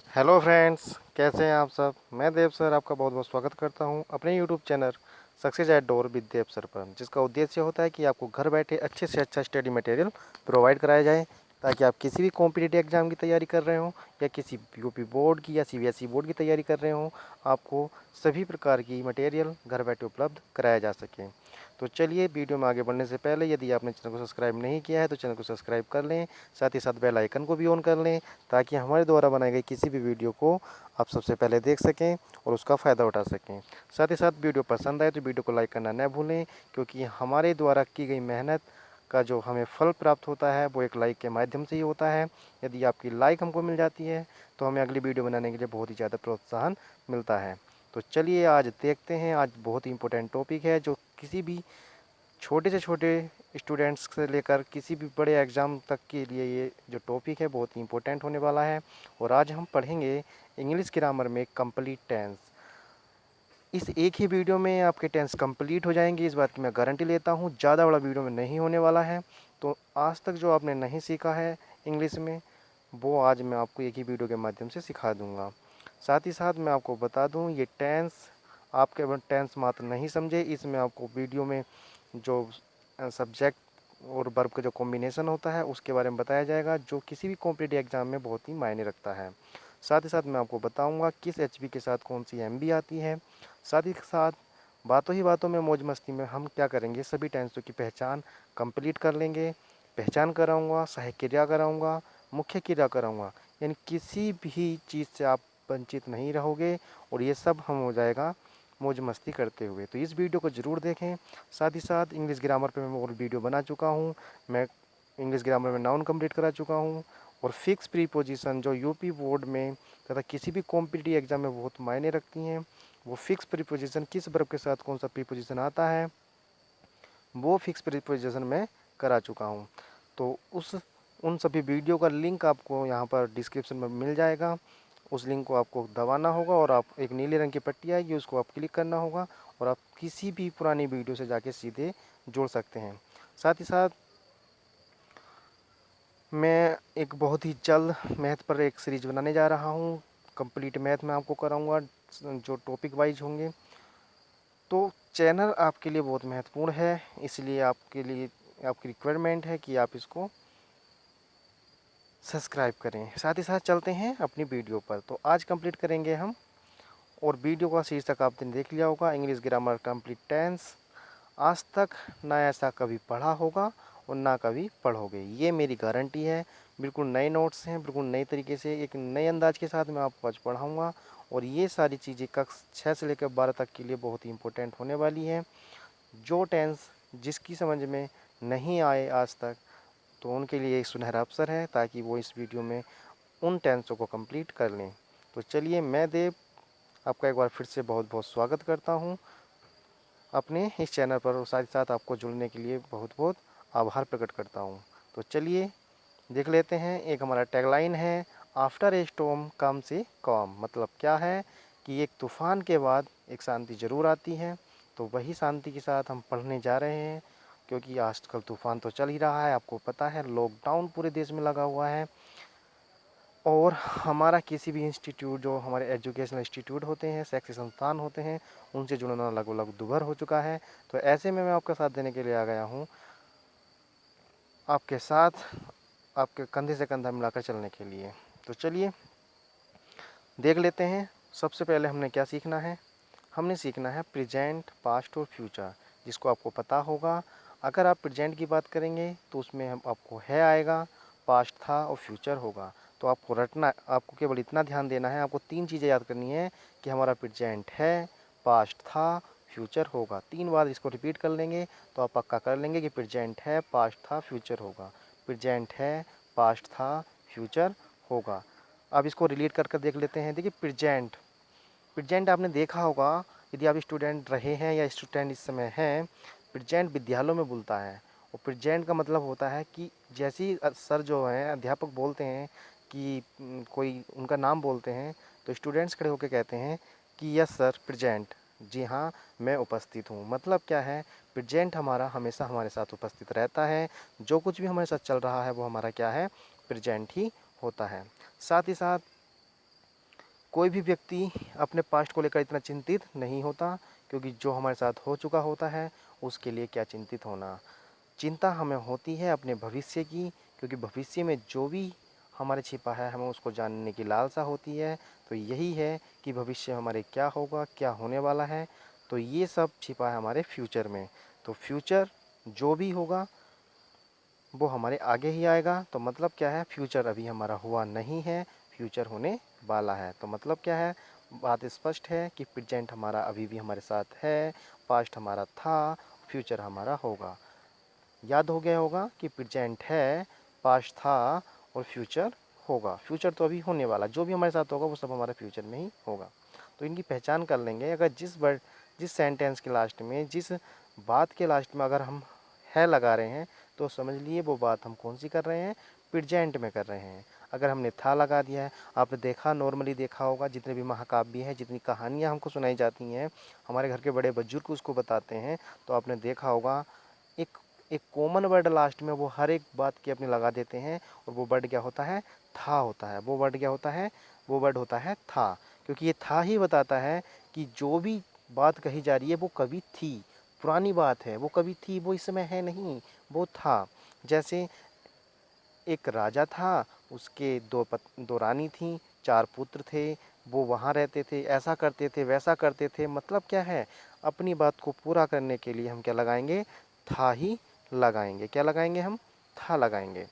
Hello friends, कैसे हैं आप सब। मैं देव सर आपका बहुत बहुत स्वागत करता हूं अपने YouTube channel success at door with Dev sir पर, जिसका उद्देश्य होता है कि आपको घर बैठे अच्छे से अच्छा स्टडी मटेरियल प्रोवाइड कराया जाए, ताकि आप किसी भी कॉम्पिटिटिव एग्जाम की तैयारी कर रहे हो या किसी यूपी बोर्ड की या सीबीएसई बोर्ड की तैयारी कर रहे हो, आपको सभी प्रकार की मटेरियल घर बैठे उपलब्ध कराया जा सके। तो चलिए, वीडियो में आगे बढ़ने से पहले यदि आपने चैनल को सब्सक्राइब नहीं किया है तो चैनल को सब्सक्राइब कर लें, साथ ही साथ बेल आइकन को भी ऑन कर लें, ताकि हमारे द्वारा बनाई गई किसी भी वीडियो को आप सबसे पहले देख सकें और उसका फ़ायदा उठा सकें। साथ ही साथ वीडियो पसंद आए तो वीडियो को लाइक करना न भूलें, क्योंकि हमारे द्वारा की गई मेहनत का जो हमें फल प्राप्त होता है वो एक लाइक के माध्यम से ही होता है। यदि आपकी लाइक हमको मिल जाती है तो हमें अगली वीडियो बनाने के लिए बहुत ही ज़्यादा प्रोत्साहन मिलता है। तो चलिए आज देखते हैं, आज बहुत ही इंपॉर्टेंट टॉपिक है जो किसी भी छोटे से छोटे स्टूडेंट्स से लेकर किसी भी बड़े एग्ज़ाम तक के लिए ये जो टॉपिक है बहुत ही इंपॉर्टेंट होने वाला है। और आज हम पढ़ेंगे इंग्लिश ग्रामर में कंप्लीट टेंस। इस एक ही वीडियो में आपके टेंस कंप्लीट हो जाएंगे, इस बात की मैं गारंटी लेता हूँ। ज़्यादा बड़ा वीडियो में नहीं होने वाला है। तो आज तक जो आपने नहीं सीखा है इंग्लिश में, वो आज मैं आपको एक ही वीडियो के माध्यम से सिखा दूँगा। साथ ही साथ मैं आपको बता दूँ, ये टेंस आप केवल टेंस मात्र नहीं समझे, इसमें आपको वीडियो में जो सब्जेक्ट और वर्ब का जो कॉम्बिनेशन होता है उसके बारे में बताया जाएगा, जो किसी भी कॉम्पिटिटिव एग्जाम में बहुत ही मायने रखता है। साथ ही साथ मैं आपको बताऊंगा किस एचपी के साथ कौन सी एमबी आती है। साथ ही साथ बातों ही बातों में मौज मस्ती में हम क्या करेंगे, सभी टेंसों की पहचान कंप्लीट कर लेंगे। पहचान कराऊंगा, सहायक क्रिया कराऊंगा, मुख्य क्रिया कराऊंगा, यानी किसी भी चीज़ से आप वंचित नहीं रहोगे। और ये सब हम हो जाएगा मौज मस्ती करते हुए। तो इस वीडियो को ज़रूर देखें। साथ ही साथ इंग्लिश ग्रामर पे मैं और वीडियो बना चुका हूँ। मैं इंग्लिश ग्रामर में नाउन कंप्लीट करा चुका हूँ, और फिक्स प्रीपोजिशन जो यूपी बोर्ड में तथा किसी भी कॉम्पिटिटिव एग्जाम में बहुत मायने रखती हैं, वो फिक्स प्रीपोजिशन किस वर्ब के साथ कौन सा प्रीपोजिशन आता है, वो फिक्स प्रीपोजिशन में करा चुका हूँ। तो उन सभी वीडियो का लिंक आपको यहाँ पर डिस्क्रिप्शन में मिल जाएगा। उस लिंक को आपको दबाना होगा और आप एक नीले रंग की पट्टी आएगी, उसको आप क्लिक करना होगा और आप किसी भी पुरानी वीडियो से जाके सीधे जोड़ सकते हैं। साथ ही साथ मैं एक बहुत ही जल्द मैथ पर एक सीरीज बनाने जा रहा हूँ। कंप्लीट मैथ में आपको कराऊंगा, जो टॉपिक वाइज होंगे। तो चैनल आपके लिए बहुत महत्वपूर्ण है, इसलिए आपके लिए आपकी रिक्वायरमेंट है कि आप इसको सब्सक्राइब करें। साथ ही साथ चलते हैं अपनी वीडियो पर। तो आज कंप्लीट करेंगे हम, और वीडियो का शीर्षक आपने देख लिया होगा, इंग्लिश ग्रामर कंप्लीट टेंस। आज तक ना ऐसा कभी पढ़ा होगा और ना कभी पढ़ोगे, ये मेरी गारंटी है। बिल्कुल नए नोट्स हैं, बिल्कुल नए तरीके से एक नए अंदाज के साथ मैं आपको आज पढ़ाऊँगा। और ये सारी चीज़ें कक्षा 6 से लेकर 12 तक के लिए बहुत ही इंपॉर्टेंट होने वाली हैं। जो टेंस जिसकी समझ में नहीं आए आज तक, तो उनके लिए एक सुनहरा अवसर है, ताकि वो इस वीडियो में उन टेंसों को कंप्लीट कर लें। तो चलिए, मैं देव आपका एक बार फिर से बहुत बहुत स्वागत करता हूँ अपने इस चैनल पर, और साथ ही साथ आपको जुड़ने के लिए बहुत बहुत आभार प्रकट करता हूँ। तो चलिए देख लेते हैं। एक हमारा टैगलाइन है, after a storm comes A com. मतलब क्या है कि एक तूफ़ान के बाद एक शांति ज़रूर आती है। तो वही शांति के साथ हम पढ़ने जा रहे हैं, क्योंकि आजकल तूफ़ान तो चल ही रहा है, आपको पता है लॉकडाउन पूरे देश में लगा हुआ है। और हमारा किसी भी इंस्टीट्यूट, जो हमारे एजुकेशनल इंस्टीट्यूट होते हैं, शैक्षिक संस्थान होते हैं, उनसे जुड़ना लगभग दुभर हो चुका है। तो ऐसे में मैं आपका साथ देने के लिए आ गया हूँ, आपके साथ, आपके कंधे से कंधा मिलाकर चलने के लिए। तो चलिए देख लेते हैं। सबसे पहले हमने क्या सीखना है, हमने सीखना है प्रेजेंट, पास्ट और फ्यूचर, जिसको आपको पता होगा। अगर आप प्रेजेंट की बात करेंगे तो उसमें हम आपको है आएगा, पास्ट था और फ्यूचर होगा। तो आपको रटना, आपको केवल इतना ध्यान देना है, आपको 3 चीज़ें याद करनी है कि हमारा प्रेजेंट है, पास्ट था, फ्यूचर होगा। 3 बार इसको रिपीट कर लेंगे तो आप पक्का कर लेंगे कि प्रेजेंट है, पास्ट था, फ्यूचर होगा। प्रेजेंट है, पास्ट था, फ्यूचर होगा। अब इसको रिलेट कर कर देख लेते हैं। देखिए प्रेजेंट, प्रेजेंट आपने देखा होगा, यदि आप स्टूडेंट रहे हैं या स्टूडेंट इस समय हैं, प्रेजेंट विद्यालयों में बोलता है। और प्रेजेंट का मतलब होता है कि जैसे ही सर जो हैं अध्यापक बोलते हैं कि कोई उनका नाम बोलते हैं, तो स्टूडेंट्स खड़े होकर कहते हैं कि यस सर प्रेजेंट, जी हाँ मैं उपस्थित हूँ। मतलब क्या है, प्रेजेंट हमारा हमेशा हमारे साथ उपस्थित रहता है। जो कुछ भी हमारे साथ चल रहा है वो हमारा क्या है, प्रेजेंट ही होता है। साथ ही साथ कोई भी व्यक्ति अपने पास्ट को लेकर इतना चिंतित नहीं होता, क्योंकि जो हमारे साथ हो चुका होता है उसके लिए क्या चिंतित होना। चिंता हमें होती है अपने भविष्य की, क्योंकि भविष्य में जो भी हमारे छिपा है हमें उसको जानने की लालसा होती है। तो यही है कि भविष्य में हमारे क्या होगा, क्या होने वाला है, तो ये सब छिपा है हमारे फ्यूचर में। तो फ्यूचर जो भी होगा वो हमारे आगे ही आएगा। तो मतलब क्या है, फ्यूचर अभी हमारा हुआ नहीं है, फ्यूचर होने वाला है। तो मतलब क्या है, बात स्पष्ट है कि प्रेजेंट हमारा अभी भी हमारे साथ है, पास्ट हमारा था, फ्यूचर हमारा होगा। याद हो गया होगा कि प्रेजेंट है, पास्ट था और फ्यूचर होगा। फ्यूचर तो अभी होने वाला, जो भी हमारे साथ होगा वो सब हमारे फ्यूचर में ही होगा। तो इनकी पहचान कर लेंगे। अगर जिस सेंटेंस के लास्ट में, जिस बात के लास्ट में अगर हम है लगा रहे हैं तो समझ लिए वो बात हम कौन सी कर रहे हैं, प्रेजेंट में कर रहे हैं। अगर हमने था लगा दिया है, आपने देखा, नॉर्मली देखा होगा, जितने भी महाकाव्य हैं, जितनी कहानियाँ हमको सुनाई जाती हैं, हमारे घर के बड़े बुजुर्ग उसको बताते हैं, तो आपने देखा होगा एक एक कॉमन वर्ड लास्ट में वो हर एक बात की अपने लगा देते हैं, और वो वर्ड क्या होता है, था होता है। वो वर्ड क्या होता है, वो वर्ड होता है था। क्योंकि ये था ही बताता है कि जो भी बात कही जा रही है वो कभी थी, पुरानी बात है, वो कभी थी, वो इस समय है नहीं, वो था। जैसे एक राजा था, उसके दो रानी थी, 4 पुत्र थे, वो वहाँ रहते थे, ऐसा करते थे, वैसा करते थे। मतलब क्या है, अपनी बात को पूरा करने के लिए हम क्या लगाएंगे, था ही लगाएंगे। क्या लगाएंगे हम, था लगाएंगे।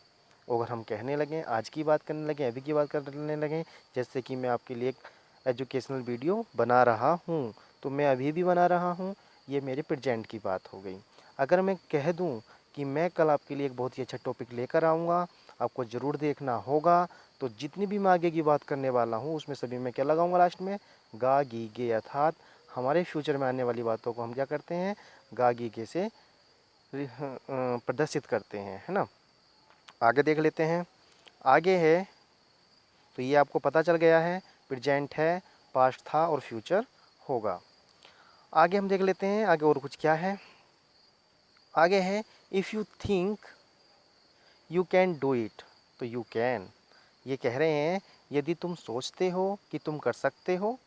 अगर हम कहने लगें, आज की बात करने लगें, अभी की बात करने लगें, जैसे कि मैं आपके लिए एक एजुकेशनल वीडियो बना रहा हूँ, तो मैं अभी भी बना रहा हूँ, ये मेरे प्रेजेंट की बात हो गई। अगर मैं कह दूँ कि मैं कल आपके लिए एक बहुत ही अच्छा टॉपिक लेकर आऊँगा, आपको ज़रूर देखना होगा, तो जितनी भी मैं आगे की बात करने वाला हूँ उसमें सभी मैं क्या लगाऊंगा लास्ट में, गा गी गे। अर्थात हमारे फ्यूचर में आने वाली बातों को हम क्या करते हैं, गा गी गे से प्रदर्शित करते हैं, है ना। आगे देख लेते हैं। आगे है, तो ये आपको पता चल गया है, प्रेजेंट है, पास्ट था और फ्यूचर होगा। आगे हम देख लेते हैं, आगे और कुछ क्या है। आगे है, if you think you can do it, तो यू कैन। ये कह रहे हैं यदि तुम सोचते हो कि तुम कर सकते हो,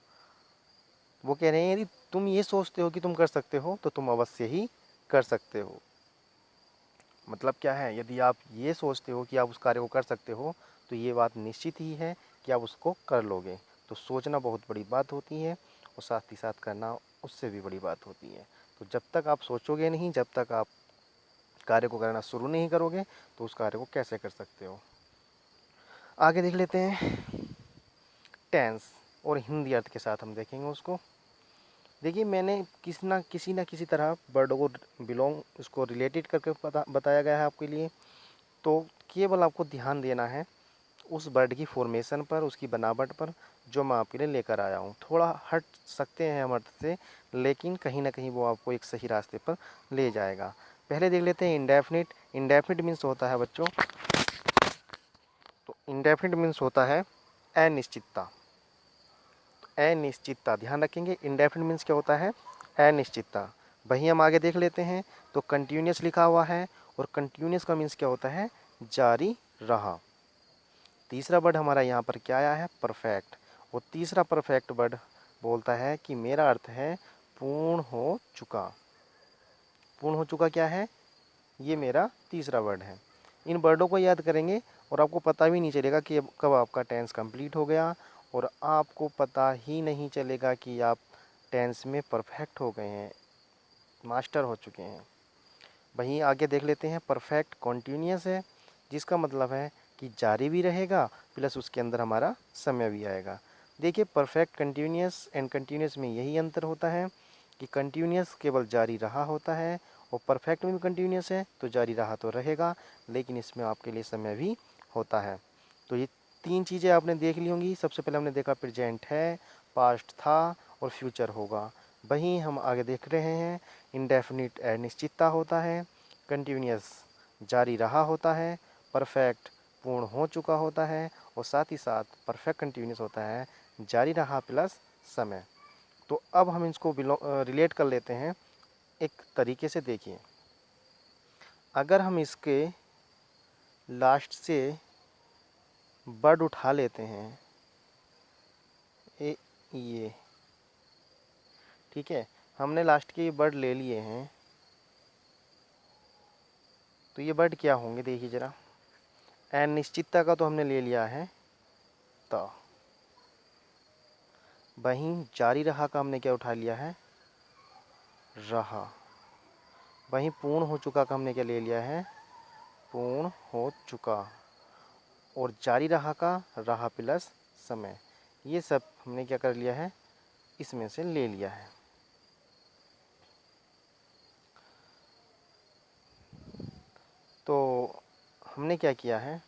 वो कह रहे हैं यदि तुम ये सोचते हो कि तुम कर सकते हो तो तुम अवश्य ही कर सकते हो। मतलब क्या है, यदि आप ये सोचते हो कि आप उस कार्य को कर सकते हो तो ये बात निश्चित ही है कि आप उसको कर लोगे। तो सोचना बहुत बड़ी बात होती है और साथ ही साथ करना उससे भी बड़ी बात होती है। तो जब तक आप सोचोगे नहीं, जब तक आप कार्य को करना शुरू नहीं करोगे, तो उस कार्य को कैसे कर सकते हो। आगे देख लेते हैं, टेंस और हिंदी अर्थ के साथ हम देखेंगे उसको। देखिए, मैंने किसी ना किसी तरह वर्ड को इसको रिलेटेड करके बताया गया है आपके लिए। तो केवल आपको ध्यान देना है उस वर्ड की फॉर्मेशन पर, उसकी बनावट पर, जो मैं आपके लिए लेकर आया हूँ। थोड़ा हट सकते हैं हम अर्थ से, लेकिन कहीं ना कहीं वो आपको एक सही रास्ते पर ले जाएगा। पहले देख लेते हैं इंडेफिनिट। इंडेफिनिट मीन्स होता है बच्चों, तो इंडेफिनिट मीन्स होता है अनिश्चितता। अनिश्चितता ध्यान रखेंगे, इंडेफिनिट मीन्स क्या होता है, अनिश्चितता। वहीं हम आगे देख लेते हैं, तो कंटिन्यूस लिखा हुआ है, और कंटिन्यूस का मीन्स क्या होता है, जारी रहा। तीसरा वर्ड हमारा यहाँ पर क्या आया है, परफेक्ट। और तीसरा परफेक्ट वर्ड बोलता है कि मेरा अर्थ है पूर्ण हो चुका। पूर्ण हो चुका क्या है, ये मेरा तीसरा वर्ड है। इन वर्डों को याद करेंगे और आपको पता भी नहीं चलेगा कि कब आपका टेंस कंप्लीट हो गया, और आपको पता ही नहीं चलेगा कि आप टेंस में परफेक्ट हो गए हैं, मास्टर हो चुके हैं। वहीं आगे देख लेते हैं, परफेक्ट कॉन्टीन्यूअस है, जिसका मतलब है कि जारी भी रहेगा प्लस उसके अंदर हमारा समय भी आएगा। देखिए, परफेक्ट कंटिन्यूअस एंड कंटिन्यूअस में यही अंतर होता है कि कंटिन्यूअस केवल जारी रहा होता है, और परफेक्ट में भी कंटिन्यूअस है तो जारी रहा तो रहेगा, लेकिन इसमें आपके लिए समय भी होता है। तो ये 3 चीज़ें आपने देख ली होंगी। सबसे पहले हमने देखा प्रेजेंट है, पास्ट था और फ्यूचर होगा। वहीं हम आगे देख रहे हैं, इंडेफिनिट अनिश्चितता होता है, कंटिन्यूअस जारी रहा होता है, परफेक्ट पूर्ण हो चुका होता है, और साथ ही साथ परफेक्ट कंटिन्यूअस होता है जारी रहा प्लस समय। तो अब हम इसको रिलेट कर लेते हैं एक तरीके से। देखिए, अगर हम इसके लास्ट से वर्ड उठा लेते हैं, ए ये, ठीक है। हमने लास्ट के वर्ड ले लिए हैं, तो ये वर्ड क्या होंगे देखिए ज़रा। अनिश्चितता का तो हमने ले लिया है त, वहीं जारी रहा का हमने क्या उठा लिया है, रहा। वहीं पूर्ण हो चुका का हमने क्या ले लिया है, पूर्ण हो चुका। और जारी रहा का रहा प्लस समय, ये सब हमने क्या कर लिया है, इसमें से ले लिया है। तो हमने क्या किया है,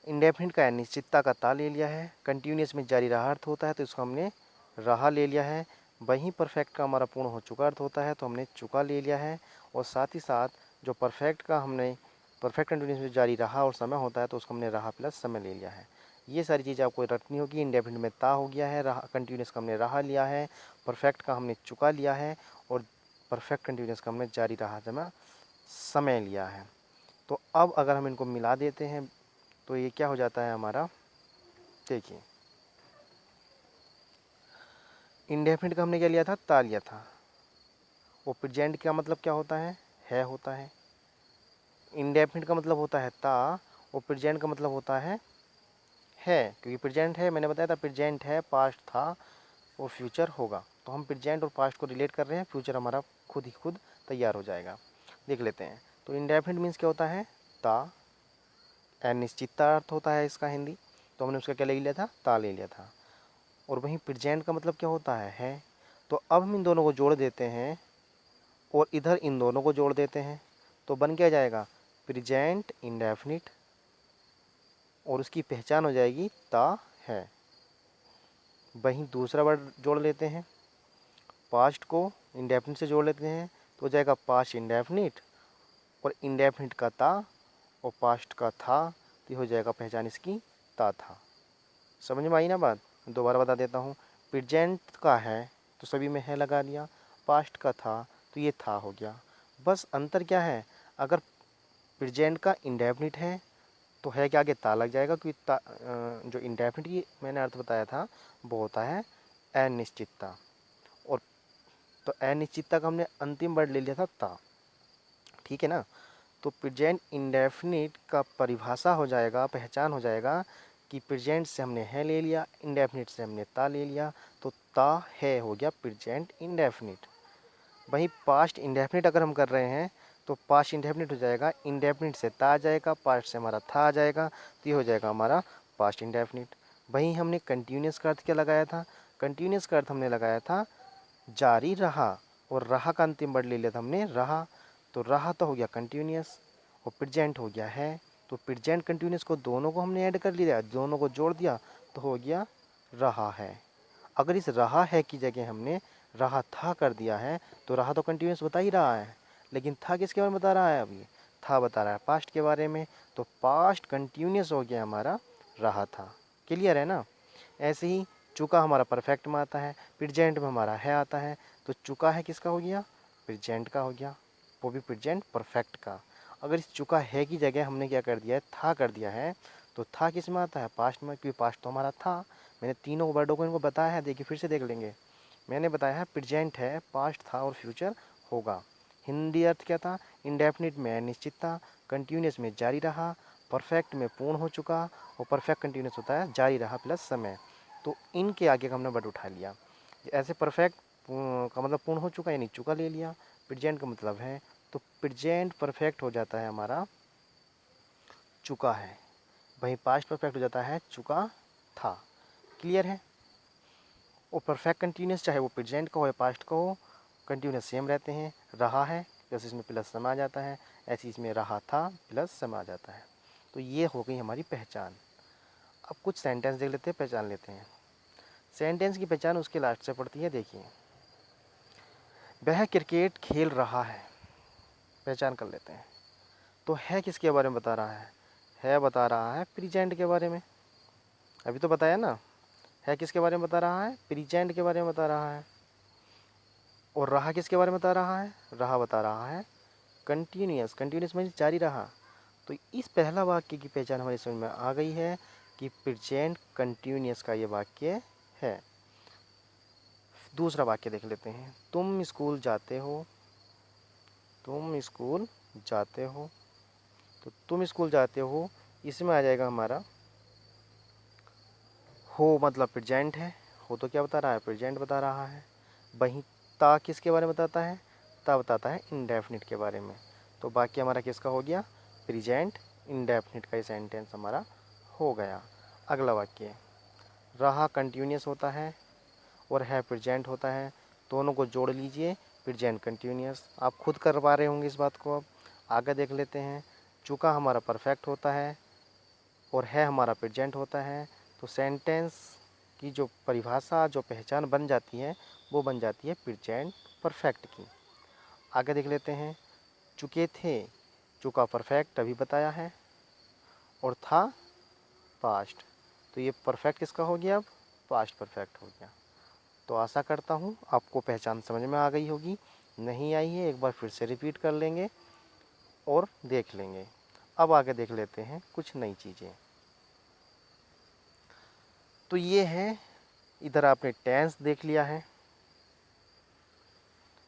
इंडेफिनिट का अनिश्चितता का ता ले लिया है। कंटिन्यूस में जारी रहा अर्थ होता है तो इसको हमने रहा ले लिया है। वहीं परफेक्ट का हमारा पूर्ण हो चुका अर्थ होता है तो हमने चुका ले लिया है। और साथ ही साथ जो परफेक्ट का हमने परफेक्ट कंटिन्यूस में जारी रहा और समय होता है तो उसको हमने रहा प्लस समय ले लिया है। ये सारी चीज़ें आपको रखनी होगी। इंडेफिनिट में ता हो गया है, रहा कंटिन्यूस का हमने रहा लिया है, परफेक्ट का हमने चुका लिया है और परफेक्ट कंटिन्यूस का हमने जारी रहा जमा समय लिया है। तो अब अगर हम इनको मिला देते हैं तो ये क्या हो जाता है हमारा, देखिए इंडेफिनिट का हमने क्या लिया था, ता लिया था। वो प्रेजेंट का मतलब क्या होता है होता है। इंडेफिनिट का मतलब होता है ता, और प्रेजेंट का मतलब होता है, क्योंकि प्रेजेंट है, मैंने बताया था प्रेजेंट है, पास्ट था और फ्यूचर होगा। तो हम प्रेजेंट और पास्ट को रिलेट कर रहे हैं, फ्यूचर हमारा खुद ही खुद तैयार हो जाएगा। देख लेते हैं। तो इंडेफिनिट मीन्स क्या होता है, ता। अनिश्चितता अर्थ होता है इसका हिंदी, तो हमने उसका क्या ले लिया था, ता ले लिया था। और वहीं प्रेजेंट का मतलब क्या होता है। तो अब हम इन दोनों को जोड़ देते हैं और इधर इन दोनों को जोड़ देते हैं तो बन क्या जाएगा, प्रेजेंट इंडेफिनिट। और उसकी पहचान हो जाएगी ता है। वहीं दूसरा वर्ड जोड़ लेते हैं, पास्ट को इंडेफिनिट से जोड़ लेते हैं तो हो जाएगा पास्ट इंडेफिनिट, और इंडेफिनिट का ता और पास्ट का था, तो हो जाएगा पहचान इसकी ता था। समझ में आई ना बात। दोबारा बता देता हूँ। प्रेजेंट का है तो सभी में है लगा दिया, पास्ट का था तो ये था हो गया। बस अंतर क्या है, अगर प्रेजेंट का इंडेफिनिट है तो है कि आगे ता लग जाएगा, क्योंकि जो इंडेफिनिट की मैंने अर्थ बताया था वो होता है अनिश्चितता। और तो अनिश्चितता का हमने अंतिम वर्ड ले लिया था ता, ठीक है ना। तो प्रेजेंट इंडेफिनिट का परिभाषा हो जाएगा, पहचान हो जाएगा कि प्रेजेंट से हमने है ले लिया, इंडेफिनिट से हमने ता ले लिया, तो ता है हो गया प्रेजेंट इंडेफिनिट। वहीं पास्ट इंडेफिनिट अगर हम कर रहे हैं तो पास्ट इंडेफिनिट हो जाएगा, इंडेफिनिट से ता आ जाएगा, पास्ट से हमारा था आ जाएगा, तो ये हो जाएगा हमारा पास्ट इंडेफिनिट। वहीं हमने कंटिन्यूस का अर्थ क्या लगाया था, कंटिन्यूस का अर्थ हमने लगाया था जारी रहा, और रहा का अंतिम वर्ड ले लिया था हमने रहा। तो रहा तो हो गया कंटिन्यूस और प्रेजेंट हो गया है, तो प्रेजेंट कंटिन्यूस को दोनों को हमने ऐड कर लिया, दोनों को जोड़ दिया तो हो गया रहा है। अगर इस रहा है की जगह हमने रहा था कर दिया है तो रहा तो कंटिन्यूस बता ही रहा है, लेकिन था किसके बारे में बता रहा है, अभी था बता रहा है पास्ट के बारे में, तो पास्ट कंटिन्यूस हो गया हमारा रहा था। क्लियर है ना। ऐसे ही चुका हमारा परफेक्ट में आता है, प्रेजेंट में हमारा है आता है, तो चुका है किसका हो गया, प्रेजेंट का हो गया, वो भी प्रेजेंट परफेक्ट का। अगर इस चुका है की जगह हमने क्या कर दिया है, था कर दिया है, तो था किस में आता है, पास्ट में, क्योंकि पास्ट तो हमारा था। मैंने तीनों वर्डों को इनको बताया है, देखिए फिर से देख लेंगे। मैंने बताया है प्रेजेंट है, पास्ट था और फ्यूचर होगा। हिंदी अर्थ क्या था, इंडेफिनिट में अनिश्चितता, कंटिन्यूस में जारी रहा, परफेक्ट में पूर्ण हो चुका, और परफेक्ट कंटिन्यूस होता है जारी रहा प्लस समय। तो इनके आगे का हमने वर्ड उठा लिया। ऐसे परफेक्ट का मतलब पूर्ण हो चुका यानी चुका ले लिया, प्रेजेंट का मतलब है, तो प्रेजेंट परफेक्ट हो जाता है हमारा चुका है, वहीं पास्ट परफेक्ट हो जाता है चुका था। क्लियर है। वो परफेक्ट कंटिन्यूस चाहे वो प्रेजेंट का हो या पास्ट का हो, कंटिन्यूस सेम रहते हैं। रहा है जैसे इसमें प्लस सम आ जाता है, ऐसे इसमें रहा था प्लस सम आ जाता है। तो ये हो गई हमारी पहचान। अब कुछ सेंटेंस देख लेते हैं, पहचान लेते हैं। सेंटेंस की पहचान उसके लास्ट से पड़ती है। देखिए, वह क्रिकेट खेल रहा है, पहचान कर लेते हैं। तो है किसके बारे में बता रहा है बता रहा है प्रेजेंट के बारे में। अभी तो बताया ना, है किसके बारे में बता रहा है, प्रेजेंट के बारे में बता रहा है। और रहा किसके बारे में बता रहा है, रहा बता रहा है कंटिन्यूस, कंटिन्यूस मीन्स जारी रहा। तो इस पहला वाक्य की पहचान हमारी समझ में आ गई है कि प्रेजेंट कंटिन्यूअस का ये वाक्य है। दूसरा वाक्य देख लेते हैं। तुम स्कूल जाते हो, तुम स्कूल जाते हो। तो तुम स्कूल जाते हो, इसमें आ जाएगा हमारा हो, मतलब प्रेजेंट है। हो तो क्या बता रहा है, प्रेजेंट बता रहा है। वहीं ता किसके बारे में बताता है, ता बताता है इंडेफिनिट के बारे में। तो वाक्य हमारा किसका हो गया, प्रेजेंट इंडेफिनिट का ये सेंटेंस हमारा हो गया। अगला वाक्य, रहा कंटिन्यूअस होता है और है प्रेजेंट होता है, दोनों को जोड़ लीजिए, प्रेजेंट कंटिन्यूअस। आप खुद कर पा रहे होंगे इस बात को। अब आगे देख लेते हैं। चुका हमारा परफेक्ट होता है और है हमारा प्रेजेंट होता है, तो सेंटेंस की जो परिभाषा, जो पहचान बन जाती है, वो बन जाती है प्रेजेंट परफेक्ट की। आगे देख लेते हैं। चुके थे, चुका परफेक्ट अभी बताया है और था पास्ट, तो ये परफेक्ट किसका हो गया, अब पास्ट परफेक्ट हो गया। तो आशा करता हूँ आपको पहचान समझ में आ गई होगी। नहीं आई है, एक बार फिर से रिपीट कर लेंगे और देख लेंगे। अब आगे देख लेते हैं कुछ नई चीज़ें। तो ये है, इधर आपने टेंस देख लिया है,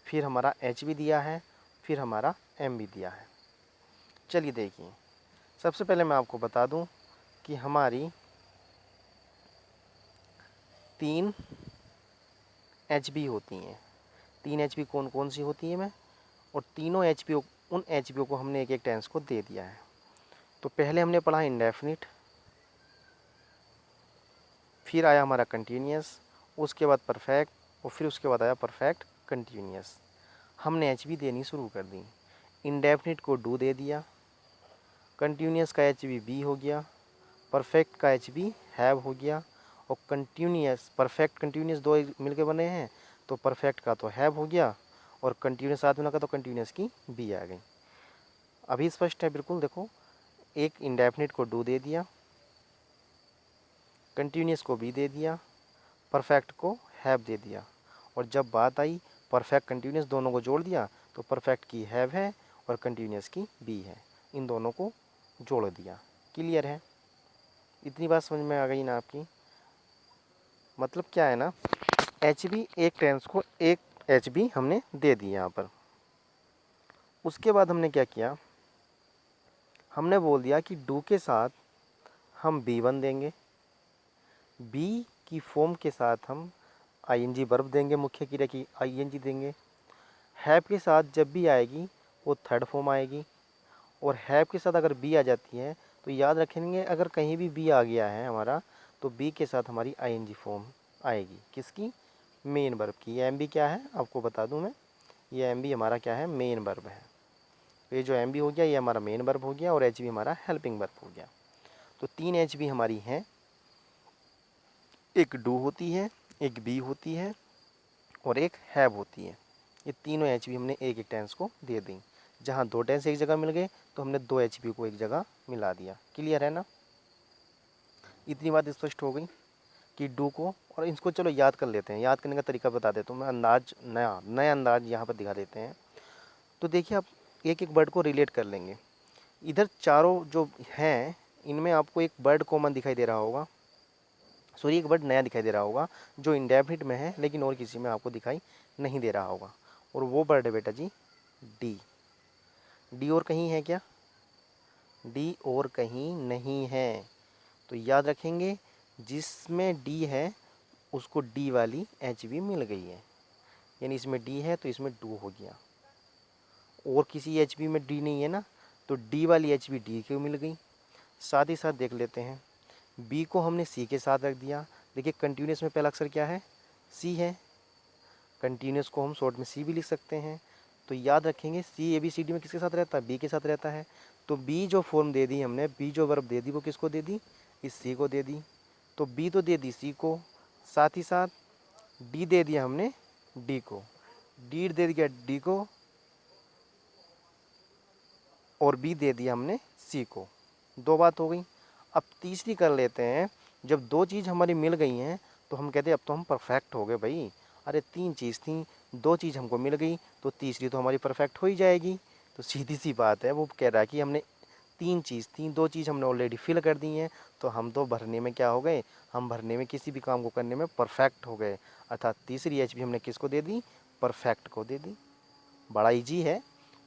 फिर हमारा एच भी दिया है, फिर हमारा एम भी दिया है। चलिए देखिए, सबसे पहले मैं आपको बता दूं कि हमारी 3 एच बी होती हैं। 3 एच बी कौन कौन सी होती हैं मैं, और तीनों एच बी, उन एच बी को हमने एक एक टेंस को दे दिया है। तो पहले हमने पढ़ा इंडेफिनिट, फिर आया हमारा कंटिन्यूअस, उसके बाद परफेक्ट, और फिर उसके बाद आया परफेक्ट कंटिन्यूअस। हमने एच बी देनी शुरू कर दी। इंडेफिनिट को डू दे दिया, कंटिन्यूअस का एच बी हो गया, परफेक्ट का एच बी हैव हो गया, और कंटिन्यूअस परफेक्ट कंटिन्यूअस दो मिलके बने हैं, तो परफेक्ट का तो हैव हो गया और कंटिन्यूअस साथ में लगा तो कंटिन्यूअस की बी आ गई। अभी स्पष्ट है बिल्कुल। देखो, एक इंडेफिनिट को डू दे दिया, कंटिन्यूअस को बी दे दिया, परफेक्ट को हैव दे दिया, और जब बात आई परफेक्ट कंटिन्यूअस दोनों को जोड़ दिया, तो परफेक्ट की हैव है और कंटिन्यूअस की बी है, इन दोनों को जोड़ दिया। क्लियर है, इतनी बात समझ में आ गई ना आपकी। मतलब क्या है ना, एच बी, एक टेंस को एक एच बी हमने दे दी यहाँ पर। उसके बाद हमने क्या किया, हमने बोल दिया कि डू के साथ हम बी वन देंगे, बी की फॉर्म के साथ हम आईएनजी वर्ब देंगे, मुख्य क्रिया की आईएनजी देंगे। हैव के साथ जब भी आएगी वो थर्ड फॉर्म आएगी, और हैव के साथ अगर बी आ जाती है तो याद रखेंगे, अगर कहीं भी बी आ गया है हमारा, तो बी के साथ हमारी आईएनजी फॉर्म आएगी। किसकी, मेन वर्ब की। ये एम बी क्या है आपको बता दूं मैं, ये एम बी हमारा क्या है, मेन वर्ब है। तो ये जो एम बी हो गया ये हमारा मेन वर्ब हो गया, और एच बी हमारा हेल्पिंग वर्ब हो गया। तो 3 एच बी हमारी हैं, एक डू होती है, एक बी होती है, और एक हैव होती है। ये तीनों एच बी हमने एक एक टेंस को दे दी। जहाँ 2 टेंस एक जगह मिल गए तो हमने 2 एच बी को एक जगह मिला दिया। क्लियर है ना, इतनी बात स्पष्ट हो गई कि डू को, और इसको चलो याद कर लेते हैं। याद करने का तरीका बता देता हूँ मैं, अंदाज नया अंदाज यहाँ पर दिखा देते हैं। तो देखिए, आप एक एक वर्ड को रिलेट कर लेंगे। इधर चारों जो हैं, इनमें आपको एक वर्ड कॉमन दिखाई दे रहा होगा, सॉरी एक वर्ड नया दिखाई दे रहा होगा जो इंडेफिनिट में है, लेकिन और किसी में आपको दिखाई नहीं दे रहा होगा, और वो वर्ड है बेटा जी डी। डी और कहीं है क्या, डी और कहीं नहीं है। तो याद रखेंगे, जिसमें डी है उसको डी वाली एच बी मिल गई है, यानी इसमें डी है तो इसमें डू हो गया। और किसी एच बी में डी नहीं है ना, तो डी वाली एच बी डी को मिल गई। साथ ही साथ देख लेते हैं, बी को हमने सी के साथ रख दिया। देखिए कंटिन्यूस में पहला अक्षर क्या है, सी है। कंटिन्यूस को हम शॉर्ट में सी भी लिख सकते हैं। तो याद रखेंगे, सी ए बी सी डी में किसके साथ रहता है, बी के साथ रहता है। तो बी जो फॉर्म दे दी हमने, बी जो वर्ब दे दी, वो किसको दे दी, इस सी को दे दी। तो बी तो दे दी सी को, साथ ही साथ डी दे दिया हमने डी को, डी दे दिया डी को, और बी दे दिया हमने सी को। 2 बात हो गई। अब तीसरी कर लेते हैं। जब 2 चीज़ हमारी मिल गई हैं तो हम कहते हैं अब तो हम परफेक्ट हो गए भाई। अरे 3 चीज़ थी, 2 चीज़ हमको मिल गई, तो तीसरी तो हमारी परफेक्ट हो ही जाएगी। तो सीधी सी बात है, वो कह रहा है कि हमने दो चीज़ हमने ऑलरेडी फिल कर दी हैं, तो हम तो भरने में क्या हो गए, हम भरने में किसी भी काम को करने में परफेक्ट हो गए। अर्थात तीसरी एच भी हमने किसको दे दी, परफेक्ट को दे दी। बड़ा ईजी है,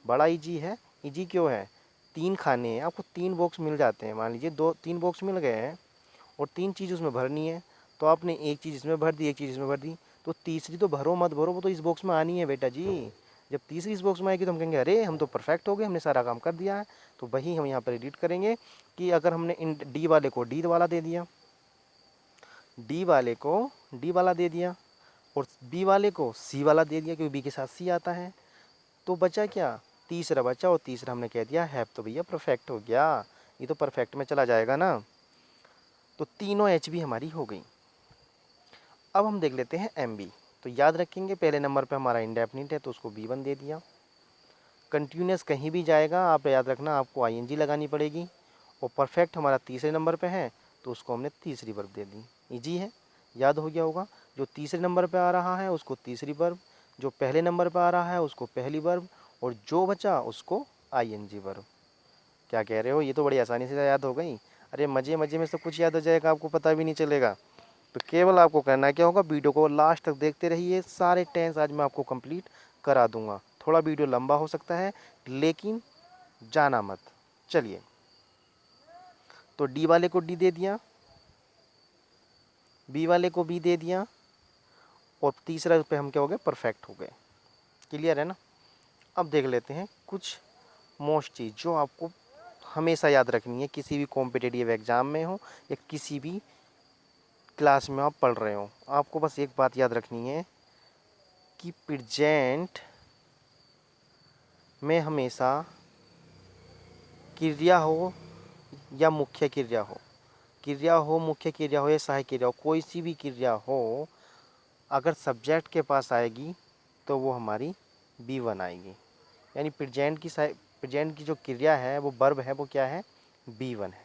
बड़ा ईजी है। ईजी क्यों है, 3 खाने हैं, आपको 3 बॉक्स मिल जाते हैं। मान लीजिए 2-3 बॉक्स मिल गए हैं और 3 चीज़ उसमें भरनी है, तो आपने एक चीज़ इसमें भर दी, एक चीज़ इसमें भर दी, तो तीसरी तो भरो मत भरो, वो तो इस बॉक्स में आनी है बेटा जी। जब तीसरी इस बॉक्स में आएगी तो हम कहेंगे अरे हम तो परफेक्ट हो गए, हमने सारा काम कर दिया है। तो वही हम यहाँ पर एडिट करेंगे कि अगर हमने इन डी वाले को डी वाला दे दिया, डी वाले को डी वाला दे दिया और बी वाले को सी वाला दे दिया, क्योंकि बी के साथ सी आता है, तो बचा क्या, तीसरा बचा, और तीसरा हमने कह दिया हैव, तो भैया परफेक्ट हो गया, ये तो परफेक्ट में चला जाएगा ना। तो तीनों एच बी हमारी हो गई। अब हम देख लेते हैं एम बी। तो याद रखेंगे पहले नंबर पे हमारा इंडेफिनिट है तो उसको बी1 दे दिया। कंटिन्यूस कहीं भी जाएगा आप याद रखना, आपको आईएनजी लगानी पड़ेगी। और परफेक्ट हमारा तीसरे नंबर पे है तो उसको हमने तीसरी वर्ब दे दी। ईजी है, याद हो गया होगा। जो तीसरे नंबर पे आ रहा है उसको तीसरी वर्ब, जो पहले नंबर पे आ रहा है उसको पहली वर्ब, और जो बचा उसको आईएनजी वर्ब। क्या कह रहे हो, ये तो बड़ी आसानी से याद हो गई। अरे मज़े मज़े में सब कुछ याद हो जाएगा, आपको पता भी नहीं चलेगा। तो केवल आपको करना क्या होगा, वीडियो को लास्ट तक देखते रहिए। सारे टेंस आज मैं आपको कंप्लीट करा दूंगा। थोड़ा वीडियो लंबा हो सकता है लेकिन जाना मत। चलिए, तो डी वाले को डी दे दिया, बी वाले को बी दे दिया, और तीसरा पे हम क्या हो गए, परफेक्ट हो गए। क्लियर है ना। अब देख लेते हैं कुछ मोस्ट चीज़ जो आपको हमेशा याद रखनी है, किसी भी कॉम्पिटिटिव एग्ज़ाम में हो या किसी भी क्लास में आप पढ़ रहे हो। आपको बस एक बात याद रखनी है कि प्रेजेंट में हमेशा क्रिया हो या मुख्य क्रिया हो, क्रिया हो, मुख्य क्रिया हो या सहायक क्रिया हो, कोई सी भी क्रिया हो, अगर सब्जेक्ट के पास आएगी तो वो हमारी बी1 आएगी। यानी प्रेजेंट की जो क्रिया है वो वर्ब है, वो क्या है, बी1 है।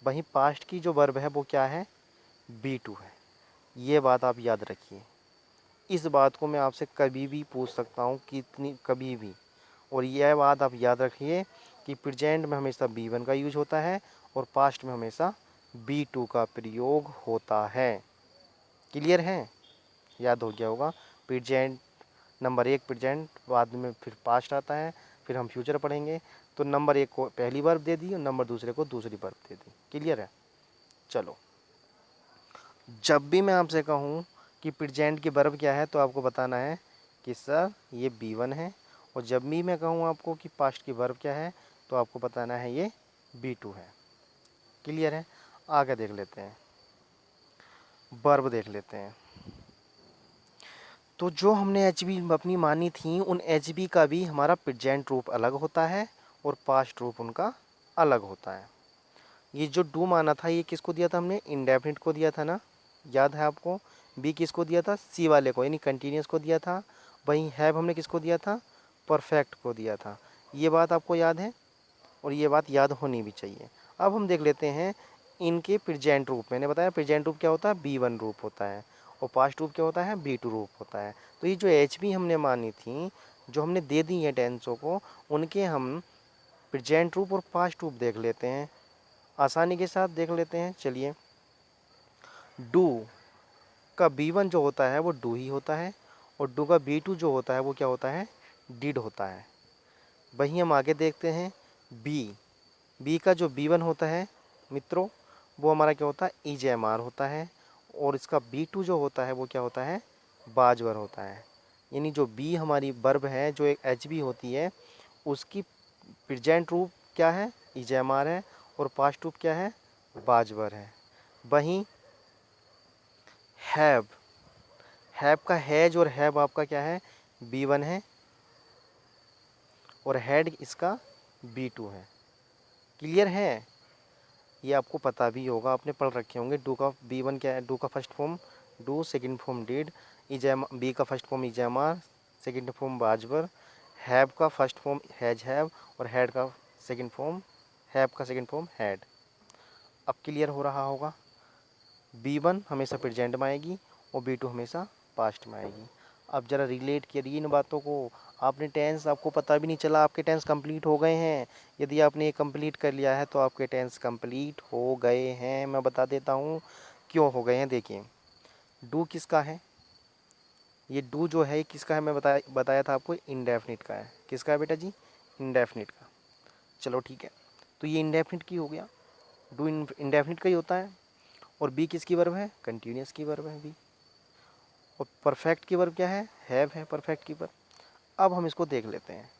वहीं पास्ट की जो वर्ब है वो क्या है, बी2 है। ये बात आप याद रखिए। इस बात को मैं आपसे कभी भी पूछ सकता हूँ, कितनी कभी भी। और यह बात आप याद रखिए कि प्रेजेंट में हमेशा बी1 का यूज होता है और पास्ट में हमेशा बी2 का प्रयोग होता है। क्लियर है, याद हो गया होगा। प्रेजेंट नंबर 1 प्रेजेंट, बाद में फिर पास्ट आता है, फिर हम फ्यूचर पढ़ेंगे। तो नंबर 1 को पहली वर्ब दे दी और नंबर दूसरे को दूसरी वर्ब दे दी। क्लियर है। चलो, जब भी मैं आपसे कहूँ कि प्रेजेंट की वर्ब क्या है तो आपको बताना है कि सर ये बी1 है, और जब भी मैं कहूँ आपको कि पास्ट की वर्ब क्या है तो आपको बताना है ये बी2 है। क्लियर है। आगे देख लेते हैं, वर्ब देख लेते हैं। तो जो हमने एच बी अपनी मानी थी, उन एच बी का भी हमारा प्रेजेंट रूप अलग होता है और पास्ट रूप उनका अलग होता है। ये जो डू माना था ये किसको दिया था हमने, इंडेफिनिट को दिया था ना, याद है आपको। बी किसको दिया था, सी वाले को यानी कंटिन्यूस को दिया था। वहीं हैव हमने किसको दिया था, परफेक्ट को दिया था। ये बात आपको याद है और ये बात याद होनी भी चाहिए। अब हम देख लेते हैं इनके प्रेजेंट रूप। मैंने बताया प्रेजेंट रूप क्या होता है, बी1 रूप होता है, और पास्ट रूप क्या होता है, बी2 रूप होता है। तो ये जो एच बी हमने मानी थी, जो हमने दे दी है टेंसों को, उनके हम प्रेजेंट रूप और पास्ट रूप देख लेते हैं, आसानी के साथ देख लेते हैं। चलिए, डू का बी1 जो होता है वो डू ही होता है, और डू का बी2 जो होता है वो क्या होता है, डिड होता है। वहीं हम आगे देखते हैं बी का जो बी1 होता है मित्रों, वो हमारा क्या होता है, ईजेएमआर होता है, और इसका बी2 जो होता है वो क्या होता है, बाजवर होता है। यानी जो बी हमारी वर्ब है, जो एक एच बी होती है, उसकी प्रेजेंट रूप क्या है, ईजेएमआर है, और पास्ट रूप क्या है, बाजवर है। वहीं हैव, हैव का हैज और हैव आपका क्या है, बी1 है, और हैड इसका बी2 है। क्लियर है। ये आपको पता भी होगा, आपने पढ़ रखे होंगे। डू का बी1 क्या है, डू का first form do, second form did, is am be का first form is am are, second form was were, have का फर्स्ट फॉर्म हैज हैव, और हैड का सेकंड फॉर्म हैव का सेकंड फॉर्म हैड। अब क्लियर हो रहा होगा। बी1 हमेशा प्रेजेंट में आएगी और बी2 हमेशा पास्ट में आएगी। आप ज़रा रिलेट करिए इन बातों को। आपने टेंस, आपको पता भी नहीं चला आपके टेंस कंप्लीट हो गए हैं। यदि आपने ये कंप्लीट कर लिया है तो आपके टेंस कंप्लीट हो गए हैं। मैं बता देता हूँ क्यों हो गए हैं। देखिए, डू किसका है? ये डू जो है किसका है? मैं बताया था आपको, इंडेफिनिट का है। किसका है बेटा जी? इंडेफिनिट का। चलो ठीक है, तो ये इंडेफिनिट की हो गया। डू इंडेफिनिट का ही होता है। और बी किसकी वर्ब है? कंटिन्यूस की वर्ब है बी। और परफेक्ट की वर्ब क्या है? हैव है परफेक्ट की वर्ब। अब हम इसको देख लेते हैं।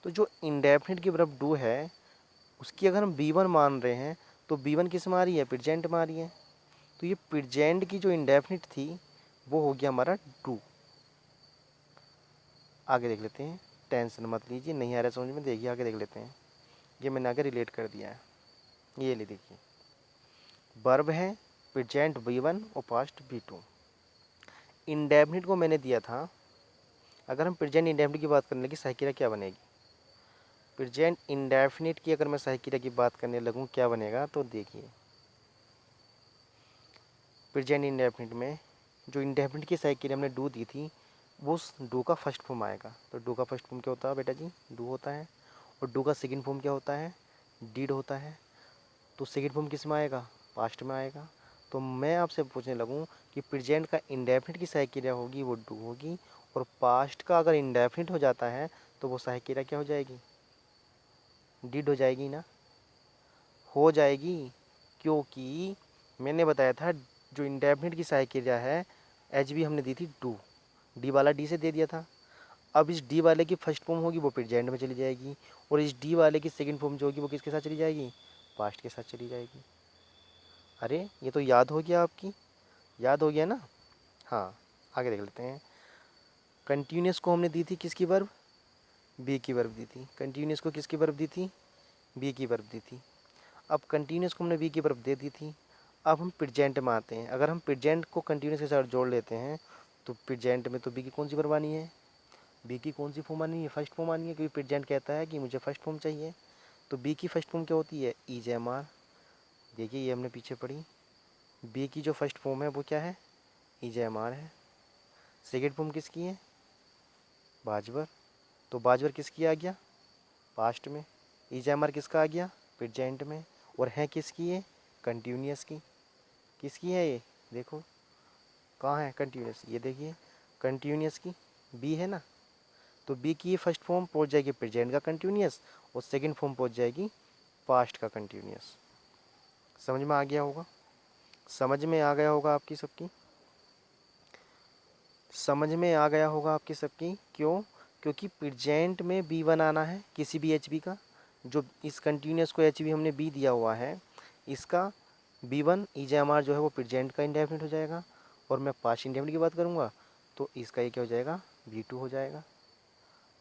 तो जो इंडेफिनिट की वर्ब डू है, उसकी अगर हम बी1 मान रहे हैं तो बी1 किस में आ रही है? प्रेजेंट में आ रही है। तो ये प्रेजेंट की जो इंडेफिनिट थी वो हो गया हमारा डू। आगे देख लेते हैं, टेंशन मत लीजिए, नहीं आ रहा समझ में, देखिए आगे देख लेते हैं। ये मैंने आगे रिलेट कर दिया है, ये ले देखिए। वर्ब है प्रेजेंट बी1 और पास्ट बी2। इंडेफिनिट को मैंने दिया था, अगर हम प्रेजेंट इंडेफिनिट की बात करने लगे सही क्या बनेगी? प्रेजेंट इंडेफिनिट की अगर मैं सही क्रिया की बात करने लगूँ क्या बनेगा? तो देखिए, प्रेजेंट इंडेफिनिट में जो इंडेफिनिट की सही क्रिया हमने डू दी थी, वो उस डू का फर्स्ट फॉर्म आएगा। तो डू का फर्स्ट फॉर्म क्या होता है बेटा जी? डू होता है। और डू का सेकंड फॉर्म क्या होता है? डीड होता है। तो सेकंड फॉर्म किस में आएगा? पास्ट में आएगा। तो मैं आपसे पूछने लगूँ कि प्रेजेंट का इंडेफिनिट की सहायक क्रिया होगी वो डू होगी, और पास्ट का अगर इंडेफिनिट हो जाता है तो वो सहायक क्रिया क्या हो जाएगी? डिड हो जाएगी ना? हो जाएगी, क्योंकि मैंने बताया था जो इंडेफिनिट की सहायक क्रिया है एच बी हमने दी थी डू, डी वाला डी से दे दिया था। अब इस डी वाले की फर्स्ट फॉर्म होगी वो प्रेजेंट में चली जाएगी, और इस डी वाले की सेकंड फॉर्म जो होगी वो किसके साथ चली जाएगी? पास्ट के साथ चली जाएगी। अरे ये तो याद हो गया आपकी, याद हो गया ना? हाँ, आगे देख लेते हैं। कंटिन्यूस को हमने दी थी किसकी वर्ब? बी की वर्ब दी थी। कंटिन्यूस को किसकी वर्ब दी थी? बी की वर्ब दी थी। अब कंटिन्यूस को हमने बी की वर्ब दे दी थी। अब हम प्रेजेंट में आते हैं। अगर हम प्रेजेंट को कंटिन्यूस के साथ जोड़ लेते हैं तो प्रेजेंट में तो बी की कौन सी वर्ब आनी है? बी की कौन सी फॉर्म आनी है? फर्स्ट फॉर्म आनी है, क्योंकि प्रेजेंट कहता है कि मुझे फर्स्ट फॉर्म चाहिए। तो बी की फर्स्ट फॉर्म क्या होती है? Is M R. देखिए ये हमने पीछे पढ़ी, बी की जो फर्स्ट फॉर्म है वो क्या है? इज एम आर है। सेकेंड फॉर्म किसकी है? बाजवर। तो बाजवर किसकी आ गया? पास्ट में। इज एम आर किसका आ गया? प्रेजेंट में। और है किसकी है? कंटिन्यूस की। किसकी है ये? देखो कहाँ है कंटिन्यूस, ये देखिए कंटिन्यूस की, बी है ना। तो बी की फर्स्ट फॉर्म पहुंच जाएगी प्रेजेंट का कंटिन्यूस, और सेकंड फॉर्म पहुंच जाएगी पास्ट का कंटिन्यूस। समझ में आ गया होगा? समझ में आ गया होगा आपकी सबकी? समझ में आ गया होगा आपकी सबकी? क्यों? क्योंकि प्रेजेंट में बी वन आना है किसी भी एच बी का। जो इस कंटिन्यूस को एच बी हमने बी दिया हुआ है, इसका बी वन ई जे एम आर जो है वो प्रेजेंट का इंडेफिनिट हो जाएगा। और मैं पास्ट इंडेफिनिट की बात करूँगा तो इसका ये क्या हो जाएगा? बी टू हो जाएगा।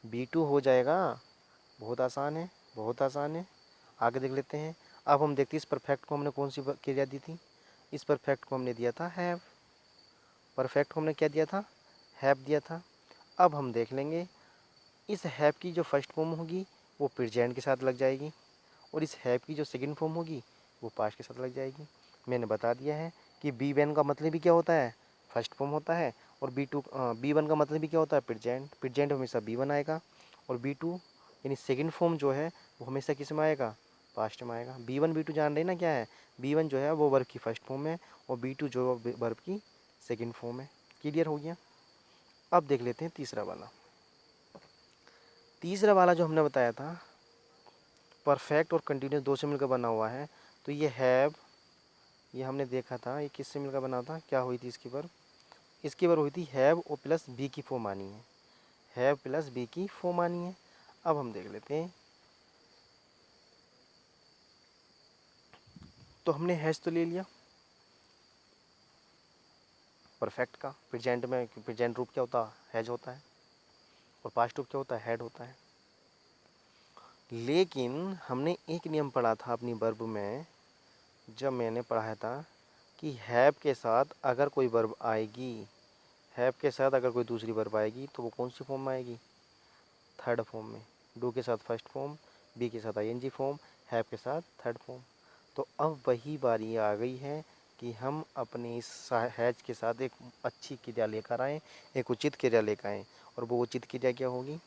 बी टू हो जाएगा। बहुत आसान है, बहुत आसान है। आगे देख लेते हैं। अब हम देखते हैं इस परफेक्ट को हमने कौन सी क्रिया दी थी? इस परफेक्ट को हमने दिया था हैव। परफेक्ट को हमने क्या दिया था? हैव दिया था। अब हम देख लेंगे, इस हैव की जो फर्स्ट फॉर्म होगी वो प्रेजेंट के साथ लग जाएगी, और इस हैव की जो सेकंड फॉर्म होगी वो पास्ट के साथ लग जाएगी। मैंने बता दिया है कि बी वन का मतलब भी क्या होता है? फर्स्ट फॉर्म होता है। और बी वन का मतलब भी क्या होता है? प्रेजेंट। प्रेजेंट हमेशा बी वन आएगा, और बी टू यानी सेकंड फॉर्म जो है वो हमेशा किस में आएगा? पास्ट में आएगा। बी वन बी टू जान रहे ना क्या है? बी वन जो है वो वर्ब की फर्स्ट फॉर्म है, और बी टू जो वर्ब की सेकंड फॉर्म है। क्लियर हो गया? अब देख लेते हैं तीसरा वाला। तीसरा वाला जो हमने बताया था परफेक्ट और कंटिन्यूस दो से मिलकर बना हुआ है। तो ये हैव, ये हमने देखा था ये किससे मिलकर बना था, क्या हुई थी इसकी वर्ब? इसकी वर्ब हुई थी हैव और प्लस बी की फॉर्म आनी है। हैव प्लस बी की फॉर्म आनी है। अब हम देख लेते हैं। तो हमने हैज तो ले लिया परफेक्ट का। प्रेजेंट में प्रेजेंट रूप क्या होता है? हैज होता है। और पास्ट रूप क्या होता है? हैड होता है। लेकिन हमने एक नियम पढ़ा था अपनी वर्ब में, जब मैंने पढ़ाया था कि हैव के साथ अगर कोई वर्ब आएगी, हैव के साथ अगर कोई दूसरी वर्ब आएगी तो वो कौन सी फॉर्म में आएगी? थर्ड फॉर्म में। डू के साथ फर्स्ट फॉर्म, बी के साथ आईएनजी फॉर्म, हैव के साथ थर्ड फॉर्म। तो अब वही बारी आ गई है कि हम अपनी इस हैज के साथ एक अच्छी क्रिया लेकर आएँ, एक उचित क्रिया लेकर आएँ। और वो उचित क्रिया क्या होगी?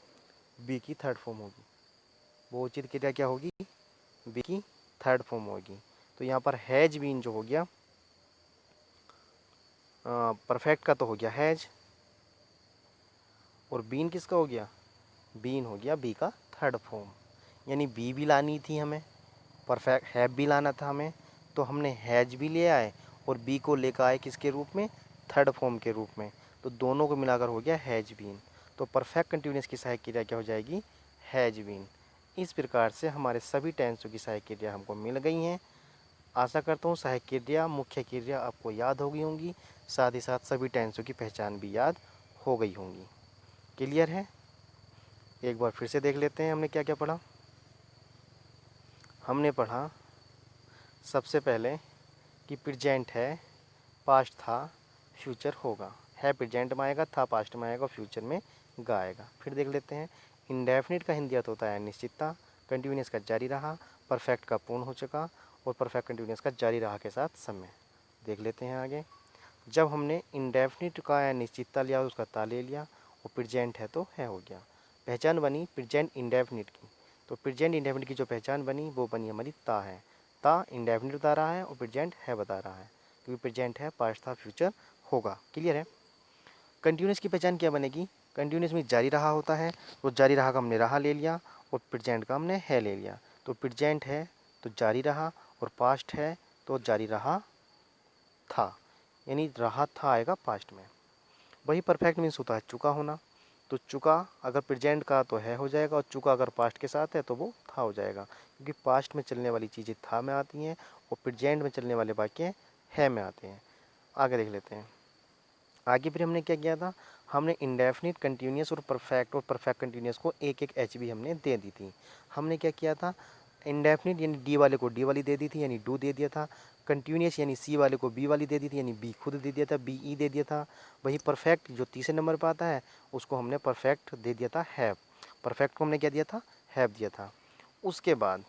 बी की थर्ड फॉर्म होगी। वो उचित क्रिया क्या होगी? बी की थर्ड फॉर्म होगी। तो यहाँ पर हैज बीन जो हो गया, परफेक्ट का तो हो गया हैज, और बीन किसका हो गया? बीन हो गया बी का थर्ड फॉर्म। यानी बी भी लानी थी हमें, परफेक्ट हैव भी लाना था हमें, तो हमने हैज भी ले आए और बी को लेकर आए किसके रूप में? थर्ड फॉर्म के रूप में। तो दोनों को मिलाकर हो गया हैज बीन। तो परफेक्ट कंटिन्यूअस की सहायक क्रिया क्या हो जाएगी? Has been. इस प्रकार से हमारे सभी टेंसों की सहायक क्रिया हमको मिल गई हैं। आशा करता हूँ सहायक क्रिया, मुख्य क्रिया आपको याद हो गई होंगी, साथ ही साथ सभी टेंसों की पहचान भी याद हो गई होंगी। क्लियर है? एक बार फिर से देख लेते हैं हमने क्या क्या पढ़ा। हमने पढ़ा सबसे पहले कि प्रेजेंट है, पास्ट था, फ्यूचर होगा। है प्रेजेंट में आएगा, था पास्ट में आएगा, फ्यूचर में गा आएगा। फिर देख लेते हैं इंडेफिनिट का हिंदी अर्थ होता है अनिश्चितता, कंटिन्यूअस का जारी रहा, परफेक्ट का पूर्ण हो चुका, और परफेक्ट कंटिन्यूअस का जारी रहा के साथ समय। देख लेते हैं आगे। जब हमने इंडेफिनिट का अनिश्चितता लिया, उसका ता ले लिया, और प्रेजेंट है तो है हो गया। पहचान बनी प्रेजेंट इंडेफिनिट की। तो प्रेजेंट इंडेफिनिट की जो पहचान बनी वो बनी हमारी ता है। ता इंडेफिनिट बता रहा है और प्रेजेंट है बता रहा है, क्योंकि प्रेजेंट है, पास्ट था, फ्यूचर होगा। क्लियर है? कंटिन्यूस की पहचान क्या बनेगी? कंटिन्यूस में जारी रहा होता है, तो जारी रहा का हमने रहा ले लिया, और प्रेजेंट का हमने है ले लिया। तो प्रेजेंट है तो जारी रहा, और पास्ट है तो जारी रहा था, यानी रहा था आएगा पास्ट में। वही परफेक्ट मीन्स होता है चुका होना। तो चुका अगर प्रेजेंट का तो है हो जाएगा, और चुका अगर पास्ट के साथ है तो वो था हो जाएगा, क्योंकि पास्ट में चलने वाली चीज़ें था में आती हैं और प्रेजेंट में चलने वाले वाक्य है में आते हैं। आगे देख लेते हैं। आगे फिर हमने क्या किया था? हमने इंडेफिनिट कंटिन्यूअस और परफेक्ट कंटिन्यूअस को एक एक एच बी हमने दे दी थी। हमने क्या किया था? इंडेफिनिट यानी डी वाले को डी वाली दे दी थी, यानी डू दे दिया था। कंटिन्यूअस यानी सी वाले को बी वाली दे दी थी, यानी बी खुद दे दिया था, बी ई दे दिया था। वही परफेक्ट जो तीसरे नंबर पर आता है उसको हमने परफेक्ट दे दिया था हैव। परफेक्ट को हमने क्या दिया था? हैव दिया था। उसके बाद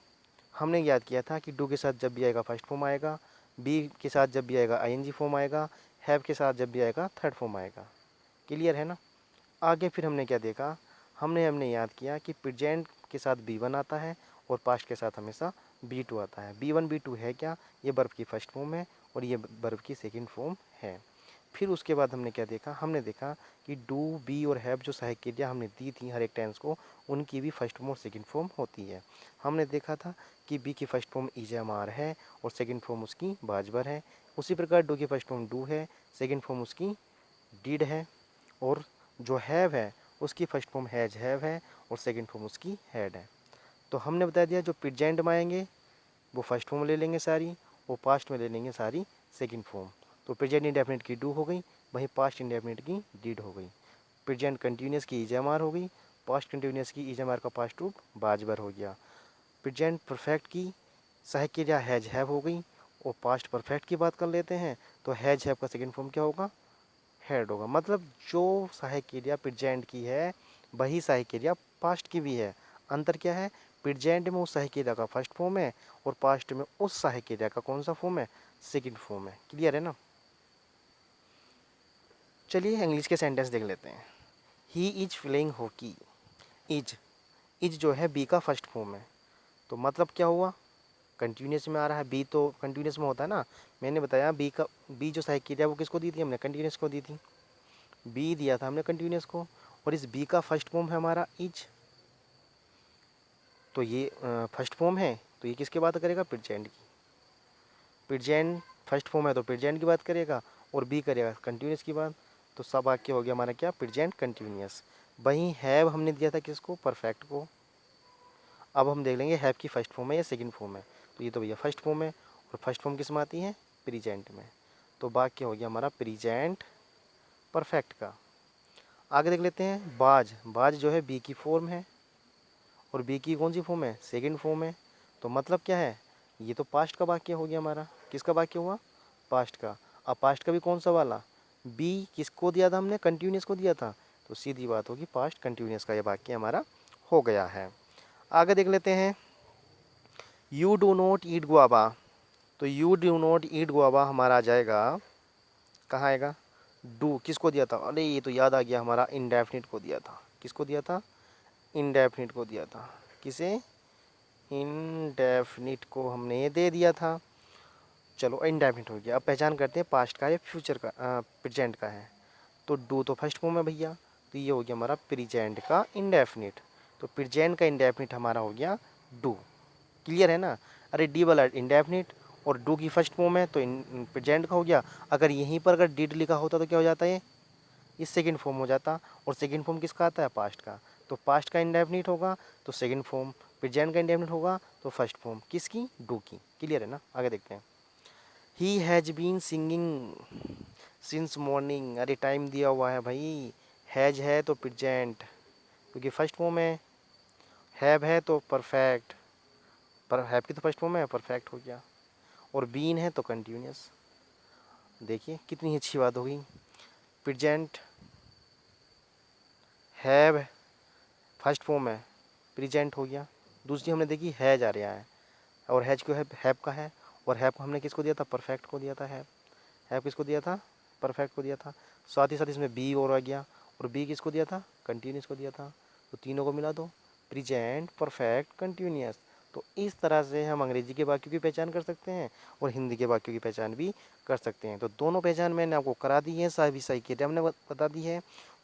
हमने याद किया था कि डू के साथ जब भी आएगा फर्स्ट फॉर्म आएगा, बी के साथ जब भी आएगा आईएनजी फॉर्म आएगा, हैव के साथ जब भी आएगा थर्ड फॉर्म आएगा। क्लियर है ना? आगे फिर हमने क्या देखा? हमने याद किया कि प्रेजेंट के साथ बी1 आता है और पास्ट के साथ हमेशा बी2 आता है। बी1 बी2 है क्या? ये वर्ब की फर्स्ट फॉर्म है और ये वर्ब की सेकंड फॉर्म है। फिर उसके बाद हमने क्या देखा? हमने देखा कि डू, बी और हैव जो सहायक क्रिया हमने दी थी हर एक टेंस को, उनकी भी फर्स्ट फॉर्म और सेकंड फॉर्म होती है। हमने देखा था कि बी की फर्स्ट फॉर्म इजामार है और सेकंड फॉर्म उसकी बाजबर है। उसी प्रकार डू की फर्स्ट फॉर्म डू है, सेकंड फॉर्म उसकी डिड है, और जो हैव है उसकी फर्स्ट फॉर्म हैव है और सेकंड फॉर्म उसकी हैड है। तो हमने बता दिया जो प्रेजेंट में आएंगे वो फर्स्ट फॉर्म ले लेंगे सारी, वो पास्ट में ले लेंगे सारी सेकंड फॉर्म। तो प्रेजेंट इंडेफिनिट की डू हो गई, वहीं पास्ट इंडेफिनिट की डिड हो गई। प्रेजेंट कंटिन्यूअस की इजामार हो गई, पास्ट कंटिन्यूअस की इजामार का पास्ट रूप बाजबर हो गया। प्रेजेंट परफेक्ट की सहायक क्रिया हैज हैव हो गई, और पास्ट परफेक्ट की बात कर लेते हैं तो हैज हैव का सेकंड फॉर्म क्या होगा? हैड होगा। मतलब जो सहायक क्रिया प्रेजेंट की है वही सहायक क्रिया पास्ट की भी है। अंतर क्या है? प्रेजेंट में उस सहायक क्रिया का फर्स्ट फॉर्म है और पास्ट में उस सहायक क्रिया का कौन सा फॉर्म है? सेकंड फॉर्म है। क्लियर है ना? चलिए इंग्लिश के सेंटेंस देख लेते हैं। He is playing hockey. Is, is जो है बी का फर्स्ट फॉर्म है, तो मतलब क्या हुआ? कंटिन्यूस में आ रहा है, बी तो कंटिन्यूस में होता है ना। मैंने बताया बी का, बी जो सहायक क्रिया वो किसको दी थी? हमने कंटिन्यूस को दी थी। बी दिया था हमने कंटिन्यूस को, और इस बी का फर्स्ट फॉर्म है हमारा इज, तो ये फर्स्ट फॉर्म है, तो ये किसकी बात करेगा? प्रेजेंट की। प्रेजेंट फर्स्ट फॉर्म है तो प्रेजेंट की बात करेगा, और बी करेगा कंटिन्यूस की बात। तो सब वाक्य हो गया हमारा क्या? Present continuous. वहीं हैव हमने दिया था किसको? परफेक्ट को। अब हम देख लेंगे हैव की फर्स्ट फॉर्म है या सेकंड फॉर्म है। तो ये तो भैया फर्स्ट फॉर्म है, और फर्स्ट फॉर्म किस में आती है? प्रेजेंट में। तो वाक्य हो गया हमारा प्रेजेंट परफेक्ट का। आगे देख लेते हैं बाज। बाज जो है बी की फॉर्म है, और बी की कौन सी फॉर्म है? सेकंड फॉर्म है। तो मतलब क्या है? ये तो पास्ट का वाक्य हो गया हमारा। किसका वाक्य हुआ? पास्ट का। अब पास्ट का भी कौन सा वाला? बी किसको दिया था हमने? कंटिन्यूस को दिया था, तो सीधी बात होगी पास्ट कंटिन्यूस का ये वाक्य हमारा हो गया है। आगे देख लेते हैं। You do not eat guava. तो you do not eat guava हमारा आ जाएगा, कहाँ आएगा, डू। किसको दिया था, अरे ये तो याद आ गया, हमारा इंडेफिनिट को दिया था। किसको दिया था, इंडेफिनिट को दिया था। किसे, इंडेफिनिट को हमने ये दे दिया था। चलो इंडेफिनिट हो गया। अब पहचान करते हैं पास्ट का है फ्यूचर का, प्रेजेंट का है। तो डू तो फर्स्ट फॉर्म है भैया, तो ये हो गया हमारा प्रेजेंट का इंडेफिनिट। तो प्रेजेंट का इंडेफिनिट हमारा हो गया डू। क्लियर है ना। अरे डी वाला इंडेफिनिट और डू की फर्स्ट फॉर्म है तो प्रेजेंट का हो गया। अगर यहीं पर अगर डिड लिखा होता तो क्या हो जाता है, ये सेकंड फॉर्म हो जाता। और सेकंड फॉर्म किसका आता है, पास्ट का। तो पास्ट का इंडेफिनिट होगा तो सेकंड फॉर्म, प्रेजेंट का इंडेफिनिट होगा तो फर्स्ट फॉर्म किसकी, डू की। क्लियर है ना। आगे देखते हैं। He has been singing since morning. अरे टाइम दिया हुआ है भाई। हैज है तो प्रेजेंट क्योंकि फर्स्ट फॉर्म है, हैव है तो परफेक्ट, पर हैव की तो फर्स्ट फॉर्म है, परफेक्ट हो गया। और बीन है तो कंटिन्यूस। देखिए कितनी अच्छी बात हो गई। प्रेजेंट, हैव फर्स्ट फॉर्म है, प्रेजेंट हो गया। दूसरी हमने देखी हैज आ रहा है, और हैज क्यों है, हैव का है। और हैव को हमने किसको दिया था, परफेक्ट को दिया था। हैव किसको दिया था, परफेक्ट को दिया था। साथ ही साथ इसमें बी और आ गया, और बी किसको दिया था, कंटिन्यूस को दिया था। तो तीनों को मिला दो, प्रेजेंट, परफेक्ट, कंटिन्यूस। तो इस तरह से हम अंग्रेजी के वाक्यों की पहचान कर सकते हैं और हिंदी के वाक्यों की पहचान भी कर सकते हैं। तो दोनों पहचान मैंने आपको करा दी है। सभी सही क्रिया हमने बता दी है।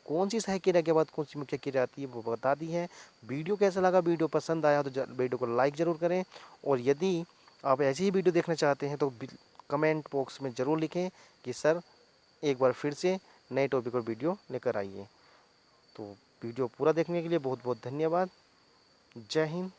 कौन सी सहायक क्रिया के बाद कौन सी मुख्य क्रिया आती है वो बता दी है। वीडियो कैसा लगा, वीडियो पसंद आया तो वीडियो को लाइक ज़रूर करें। और यदि आप ऐसी ही वीडियो देखना चाहते हैं तो कमेंट बॉक्स में ज़रूर लिखें कि सर एक बार फिर से नए टॉपिक और वीडियो लेकर आइए। तो वीडियो पूरा देखने के लिए बहुत बहुत धन्यवाद। जय हिंद,